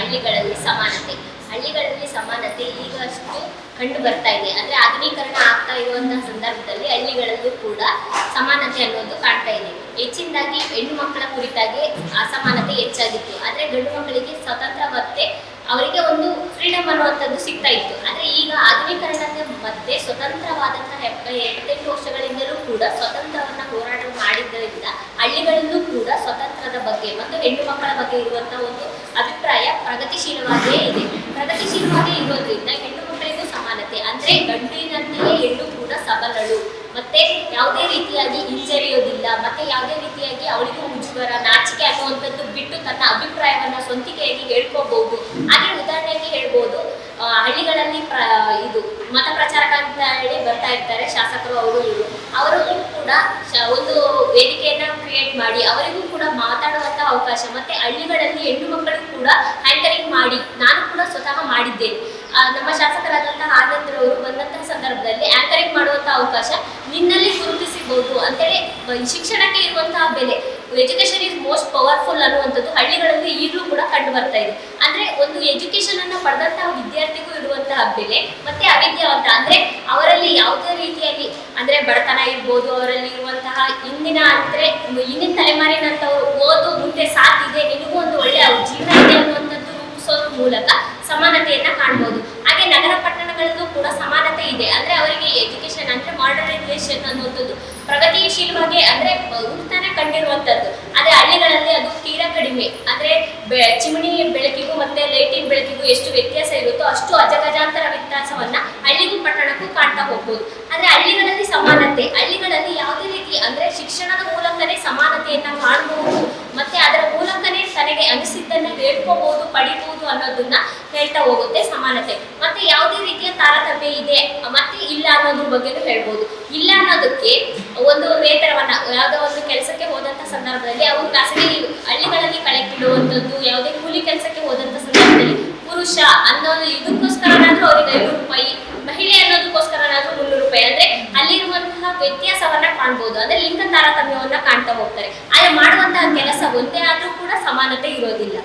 ಹಳ್ಳಿಗಳಲ್ಲಿ ಸಮಾನತೆ ಈಗಷ್ಟು ಕಂಡು ಬರ್ತಾ ಇದೆ. ಅಂದ್ರೆ ಆಧುನೀಕರಣ ಆಗ್ತಾ ಇರುವಂತಹ ಸಂದರ್ಭದಲ್ಲಿ ಹಳ್ಳಿಗಳಲ್ಲೂ ಕೂಡ ಸಮಾನತೆ ಅನ್ನೋದು ಕಾಣ್ತಾ ಇದೆ. ಹೆಚ್ಚಿನದಾಗಿ ಹೆಣ್ಣು ಮಕ್ಕಳ ಕುರಿತಾಗಿ ಅಸಮಾನತೆ ಹೆಚ್ಚಾಗಿತ್ತು. ಆದ್ರೆ ಗಂಡು ಮಕ್ಕಳಿಗೆ ಸ್ವತಂತ್ರ ಮತ್ತೆ ಅವರಿಗೆ ಒಂದು ಫ್ರೀಡಮ್ ಅನ್ನುವಂಥದ್ದು ಸಿಗ್ತಾ ಇತ್ತು. ಆದ್ರೆ ಈಗ ಆಧುನೀಕರಣದ ಮಧ್ಯೆ ಸ್ವತಂತ್ರವಾದಂತಹ 78 ವರ್ಷಗಳಿಂದಲೂ ಕೂಡ ಸ್ವತಂತ್ರವನ್ನ ಹೋರಾಟ ಮಾಡಿದ್ದರಿಂದ ಹಳ್ಳಿಗಳಲ್ಲೂ ಕೂಡ ಸ್ವತಂತ್ರದ ಬಗ್ಗೆ ಮತ್ತು ಹೆಣ್ಣು ಮಕ್ಕಳ ಬಗ್ಗೆ ಇರುವಂತಹ ಒಂದು ಅಭಿಪ್ರಾಯ ಪ್ರಗತಿಶೀಲವಾಗಿಯೇ ಇದೆ. ಪ್ರಗತಿಶೀಲವಾಗಿ ಇರೋದ್ರಿಂದ ಹೆಣ್ಣು ಮಕ್ಕಳಿಗೂ ಸಮಾನತೆ, ಅಂದ್ರೆ ಗಂಡಿನಂತೆಯೇ ಹೆಣ್ಣು ಕೂಡ ಸಬಲಳು, ಮತ್ತೆ ಯಾವುದೇ ರೀತಿಯಾಗಿ ಹಿಂಜರಿಯೋದಿಲ್ಲ, ಮತ್ತೆ ಯಾವುದೇ ರೀತಿಯಾಗಿ ಅವಳಿಗೂ ಮುಜುಗರ ನಾಚಿಕೆ ಅನ್ನುವಂಥದ್ದು ಬಿಟ್ಟು ತನ್ನ ಅಭಿಪ್ರಾಯವನ್ನ ಸ್ವಂತಿಕೆಯಾಗಿ ಹೇಳ್ಕೋಬಹುದು. ಹಾಗೆ ಉದಾಹರಣೆಗೆ ಹೇಳ್ಬೋದು, ಹಳ್ಳಿಗಳಲ್ಲಿ ಇದು ಮತ ಪ್ರಚಾರಕ ಅಂತ ಹೇಳಿ ಬರ್ತಾ ಇರ್ತಾರೆ ಶಾಸಕರು, ಅವರಿಗೂ ಕೂಡ ಒಂದು ವೇದಿಕೆಯನ್ನ ಕ್ರಿಯೇಟ್ ಮಾಡಿ ಅವರಿಗೂ ಕೂಡ ಮಾತಾಡುವಂತ ಅವಕಾಶ, ಮತ್ತೆ ಹಳ್ಳಿಗಳಲ್ಲಿ ಹೆಣ್ಣು ಮಕ್ಕಳು ಕೂಡ ಆಂಕರಿಂಗ್ ಮಾಡಿ, ನಾನು ಕೂಡ ಸ್ವತಃ ಮಾಡಿದ್ದೇನೆ. ನಮ್ಮ ಶಾಸಕರಾದಂತಹ ಆನಂದ್ ಅವರು ಬಂದಂತಹ ಸಂದರ್ಭದಲ್ಲಿ ಆಂಕರಿಂಗ್ ಮಾಡುವಂತಹ ಅವಕಾಶ ನಿನ್ನಲ್ಲಿ ಗುರುತಿಸಬಹುದು ಅಂತೇಳಿ ಶಿಕ್ಷಣಕ್ಕೆ ಇರುವಂತಹ ಬೆಲೆ, ಎಜುಕೇಶನ್ ಇಸ್ ಮೋಸ್ಟ್ ಪವರ್ಫುಲ್ ಅನ್ನುವಂಥದ್ದು ಹಳ್ಳಿಗಳಲ್ಲಿ ಈಗಲೂ ಕೂಡ ಕಂಡು ಬರ್ತಾ ಇದೆ. ಅಂದ್ರೆ ಒಂದು ಎಜುಕೇಶನ್ ಅನ್ನ ಪಡೆದಂತಹ ವಿದ್ಯಾರ್ಥಿಗೂ ಇರುವಂತಹ ಬೆಲೆ, ಮತ್ತೆ ಅವಿದ್ಯಾವಂತ ಅಂದ್ರೆ ಅವರಲ್ಲಿ ಯಾವುದೇ ರೀತಿಯಾಗಿ ಅಂದ್ರೆ ಬಡತನ ಇರ್ಬೋದು, ಅವರಲ್ಲಿ ಇರುವಂತಹ ಹಿಂದಿನ ತಲೆಮಾರಿನಂತವ್ರು ಓದು ಮುಂದೆ ಸಾಧಿದೆ, ನಿನಗೂ ಒಂದು ಒಳ್ಳೆಯ ಜೀವನ ಇದೆ ಅನ್ನುವಂಥದ್ದು ರೂಪಿಸೋದ್ರ ಮೂಲಕ ಸಮಾನತೆಯನ್ನ ಕಾಣಬಹುದು. ಹಾಗೆ ನಗರ ಪಟ್ಟಣಗಳಲ್ಲೂ ಕೂಡ ಸಮಾನತೆ ಇದೆ. ಅಂದ್ರೆ ಅವರಿಗೆ ಎಜುಕೇಶನ್ ಅಂದ್ರೆ ಮಾಡರ್ನೈಸೇಷನ್ ಅನ್ನುವಂಥದ್ದು ಪ್ರಗತಿಶೀಲವಾಗಿ ಅಂದ್ರೆ ಹುಟ್ಟತಾನೆ ಕಂಡಿರುವಂತದ್ದು. ಆದ್ರೆ ಹಳ್ಳಿಗಳಲ್ಲಿ ಅದು ತೀರಾ ಕಡಿಮೆ. ಅಂದ್ರೆ ಚಿಮಣಿ ಬೆಳಕಿಗೂ ಮತ್ತೆ ಲೈಟಿನ ಬೆಳಕಿಗೂ ಎಷ್ಟು ವ್ಯತ್ಯಾಸ ಇರುತ್ತೋ ಅಷ್ಟು ಅಜಗಜಾಂತರ ವ್ಯತ್ಯಾಸವನ್ನ ಹಳ್ಳಿಗೂ ಪಟ್ಟಣಕ್ಕೂ ಕಾಣ್ತಾ ಹೋಗ್ಬೋದು. ಆದ್ರೆ ಹಳ್ಳಿಗಳಲ್ಲಿ ಸಮಾನತೆ, ಹಳ್ಳಿಗಳಲ್ಲಿ ಯಾವುದೇ ರೀತಿ ಅಂದ್ರೆ ಶಿಕ್ಷಣದ ಮೂಲಕನೇ ಸಮಾನತೆಯನ್ನ ಕಾಣಬಹುದು, ಮತ್ತೆ ಅದರ ಮೂಲಕನೇ ತನಗೆ ಅನಿಸಿದ್ದನ್ನ ಹೇಳ್ಕೋಬಹುದು, ಪಡಿಬಹುದು ಅನ್ನೋದನ್ನ ಹೇಳ್ತಾ ಹೋಗುತ್ತೆ ಸಮಾನತೆ. ಮತ್ತೆ ಯಾವುದೇ ರೀತಿಯ ತಾರತಮ್ಯ ಇದೆ ಮತ್ತೆ ಇಲ್ಲ ಅನ್ನೋದ್ರ ಬಗ್ಗೆನೂ ಹೇಳ್ಬೋದು. ಇಲ್ಲ ಅನ್ನೋದಕ್ಕೆ ಒಂದು ವೇತನವನ್ನ ಯಾವುದೋ ಒಂದು ಕೆಲಸಕ್ಕೆ ಹೋದಂತ ಸಂದರ್ಭದಲ್ಲಿ ಅವರು ಖಾಸಗಿ ಹಳ್ಳಿಗಳಲ್ಲಿ ಕಳೆಕ್ಕಿಡುವಂಥದ್ದು, ಯಾವುದೇ ಕೂಲಿ ಕೆಲಸಕ್ಕೆ ಹೋದಂತ ಸಂದರ್ಭದಲ್ಲಿ ಪುರುಷ ಅನ್ನೋದು ಇದಕ್ಕೋಸ್ಕರನಾದ್ರೂ ಅವ್ರಿಗೆ 500 ರೂಪಾಯಿ, ಮಹಿಳೆ ಅನ್ನೋದಕ್ಕೋಸ್ಕರನಾದ್ರೂ 300 ರೂಪಾಯಿ, ಅಂದ್ರೆ ಅಲ್ಲಿರುವಂತಹ ವ್ಯತ್ಯಾಸವನ್ನ ಕಾಣ್ಬೋದು. ಅಂದ್ರೆ ಲಿಂಗ ತಾರತಮ್ಯವನ್ನ ಕಾಣ್ತಾ ಹೋಗ್ತಾರೆ. ಆದ್ರೆ ಮಾಡುವಂತಹ ಕೆಲಸ ಒಂದೇ ಆದ್ರೂ ಕೂಡ ಸಮಾನತೆ ಇರೋದಿಲ್ಲ.